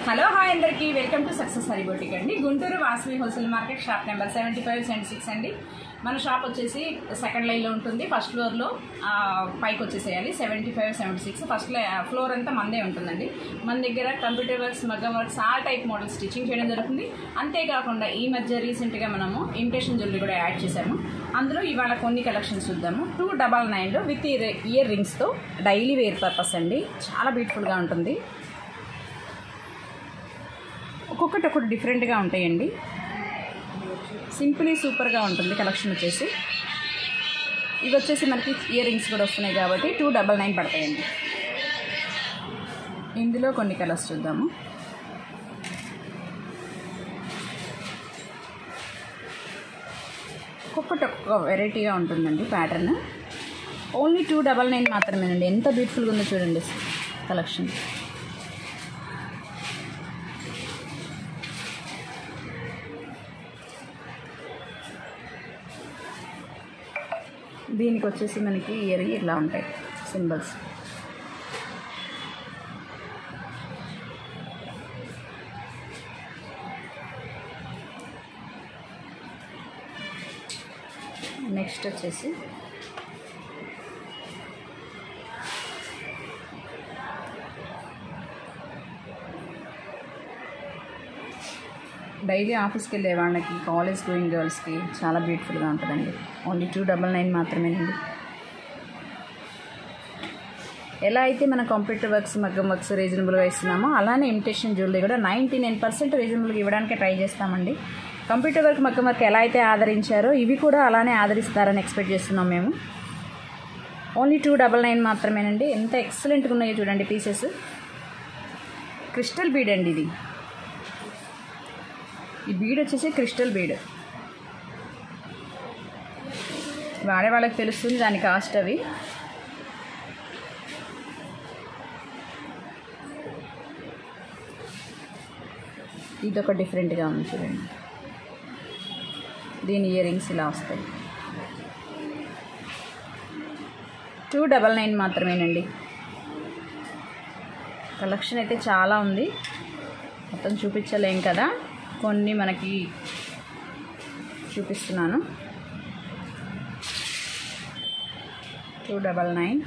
Hello hi అందరికీ welcome to success Hari boutique అండి. Guntur Vasavi wholesale market shop number 7576 అండి. మన షాప్ వచ్చేసి సెకండ్ లైన్లో ఉంటుంది. ఫస్ట్ ఫ్లోర్లో పైకి వచ్చేసేయాలి. 7576 ఫస్ట్ ఫ్లోర్ అంతా మందే ఉంటుందండి. మన దగ్గర కంప్యూటర్ వర్క్స్, మగ్గం works, all type model stitching చేయడం జరుగుతుంది. అంతేకాకుండా ఈ మధ్య రీసెంట్గా మనము ఇమిటేషన్ జ్యువెలరీ కూడా యాడ్ చేశాము. అందులో ఇవాళ కొన్ని కలెక్షన్స్ చూద్దాము. 299లో విత్ ఇయర్ రింగ్స్తో డైలీ వేర్ పర్పస్ అండి. చాలా బ్యూటిఫుల్గా ఉంటుంది. ఒక్కొక్కటి ఒకటి డిఫరెంట్గా ఉంటాయండి. సింపుల్లీ సూపర్గా ఉంటుంది కలెక్షన్ వచ్చేసి. ఇవి వచ్చేసి మనకి ఇయర్ రింగ్స్ కూడా వస్తున్నాయి కాబట్టి 299 పడతాయండి. ఇందులో కొన్ని కలర్స్ చూద్దాము. ఒక్కొక్కటి ఒక్కొక్క వెరైటీగా ఉంటుందండి ప్యాటర్న్. ఓన్లీ 299 మాత్రమేనండి. ఎంత బ్యూటిఫుల్గా ఉందో చూడండి కలెక్షన్. దీనికి వచ్చేసి మనకి ఇయర్ ఇలా ఉంటాయి సింబల్స్. నెక్స్ట్ వచ్చేసి డైలీ ఆఫీస్కి వెళ్ళే వాళ్ళకి, కాలేజ్ గోయింగ్ గర్ల్స్కి చాలా బ్యూటిఫుల్గా ఉంటుందండి. ఓన్లీ 299 మాత్రమేనండి. ఎలా అయితే మన కంప్యూటర్ వర్క్స్, మగ్గం వర్క్స్ రీజనబుల్గా ఇస్తున్నామో అలానే ఇమిటేషన్ జ్యువెలరీ కూడా 99% రీజనబుల్గా ఇవ్వడానికి ట్రై చేస్తామండి. కంప్యూటర్ వర్క్, మగ్గం వర్క్ ఎలా అయితే ఆదరించారో ఇవి కూడా అలానే ఆదరిస్తారని ఎక్స్పెక్ట్ చేస్తున్నాం మేము. ఓన్లీ 299 మాత్రమేనండి. ఎంత ఎక్సలెంట్గా ఉన్నాయో చూడండి పీసెస్. క్రిస్టల్ బీడ్ అండి ఇది. ఈ బీడ్ వచ్చేసి క్రిస్టల్ బీడ్. వాడే వాళ్ళకి తెలుస్తుంది దాని కాస్ట్. అవి ఇదొక డిఫరెంట్గా ఉంది చూడండి. దీని ఇయర్ రింగ్స్ ఇలా వస్తాయి. 299 మాత్రమేనండి. కలెక్షన్ అయితే చాలా ఉంది. మొత్తం చూపించలేం కదా, కొన్ని మనకి చూపిస్తున్నాను. 299.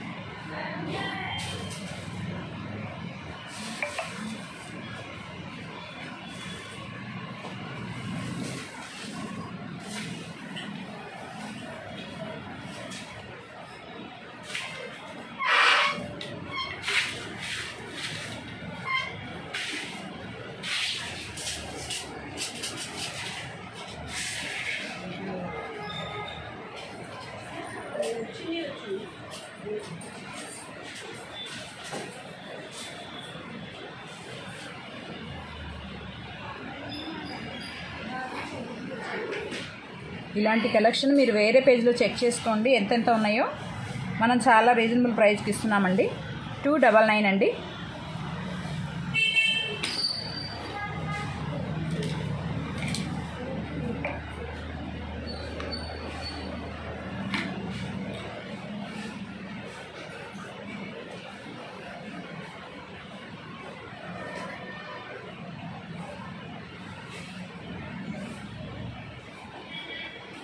ఇలాంటి కలెక్షన్ మీరు వేరే పేజ్లో చెక్ చేసుకోండి ఎంతెంత ఉన్నాయో. మనం చాలా రీజనబుల్ ప్రైస్కి ఇస్తున్నామండి. 299 అండి.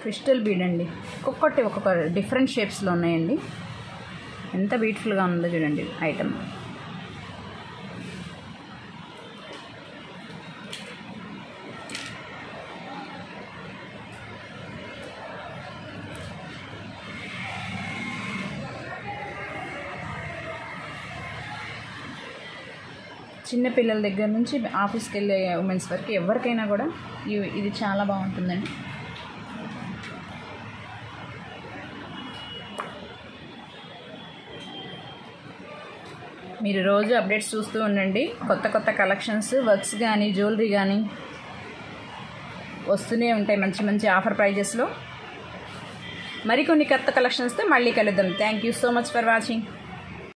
క్రిస్టల్ బీడ్ అండి. ఒక్కొక్కటి ఒక్కొక్క డిఫరెంట్ షేప్స్లో ఉన్నాయండి. ఎంత బ్యూటిఫుల్గా ఉందో చూడండి ఐటమ్. చిన్నపిల్లల దగ్గర నుంచి ఆఫీస్కి వెళ్ళే ఉమెన్స్ వరకు ఎవరికైనా కూడా ఇది చాలా బాగుంటుందండి. మీరు రోజు అప్డేట్స్ చూస్తూ ఉండండి. కొత్త కొత్త కలెక్షన్స్, వర్క్స్ కానీ, జ్యువెలరీ కానీ వస్తూనే ఉంటాయి మంచి మంచి ఆఫర్ ప్రైజెస్లో. మరికొన్ని కొత్త కలెక్షన్స్తో మళ్ళీ కలుద్దాం. Thank you so much for watching.